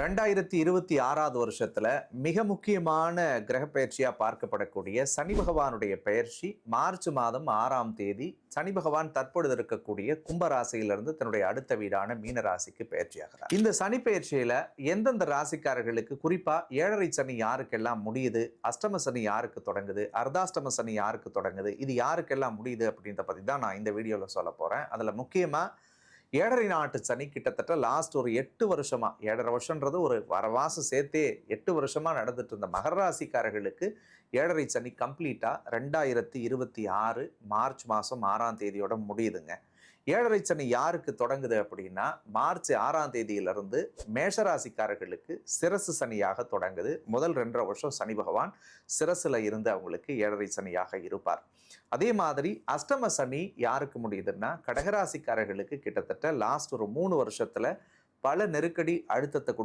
2026வது வருஷத்துல மிக முக்கியமான கிரகப்பெயர்ச்சியா பார்க்கப்படக்கூடிய சனி பகவானுடைய பெயர்ச்சி மார்ச் மாதம் 6ஆம் தேதி சனி பகவான் தற்பொழுது இருக்கக்கூடிய கும்பராசியிலிருந்து தன்னுடைய அடுத்த வீடான மீன ராசிக்கு பெயர்ச்சியாகிறார். இந்த சனி பெயர்ச்சியில எந்தெந்த ராசிக்காரர்களுக்கு, குறிப்பா ஏழரை சனி யாருக்கெல்லாம் முடியுது, அஷ்டம சனி யாருக்கு தொடங்குது, அர்த்தாஷ்டம சனி யாருக்கு தொடங்குது, இது யாருக்கெல்லாம் முடியுது அப்படின்றத பத்தி தான் நான் இந்த வீடியோல சொல்ல போறேன். அதுல முக்கியமா ஏழரை நாட்டு சனி கிட்டத்தட்ட லாஸ்ட் ஒரு 8 வருஷமா, 7.5 வருஷன்றது ஒரு வரவாசம் சேர்த்தே 8 வருஷமா நடந்துட்டு இருந்த மகர ராசிக்காரர்களுக்கு ஏழரை சனி கம்ப்ளீட்டா 2026 மார்ச் மாதம் 6ஆம் தேதியோட முடியுதுங்க. ஏழரை சனி யாருக்கு தொடங்குது அப்படின்னா மார்ச் 6ஆம் தேதியிலிருந்து மேஷராசிக்காரர்களுக்கு சிரசு சனியாக தொடங்குது. முதல் 2.5 வருஷம் சனி பகவான் சிரசுல இருந்து அவங்களுக்கு ஏழரை சனியாக இருப்பார். அதே மாதிரி அஷ்டம சனி யாருக்கு முடியுதுன்னா கடகராசிக்காரர்களுக்கு கிட்டத்தட்ட லாஸ்ட் ஒரு 3 வருஷத்துல பல நெருக்கடி அழுத்தத்தை கொடுத்து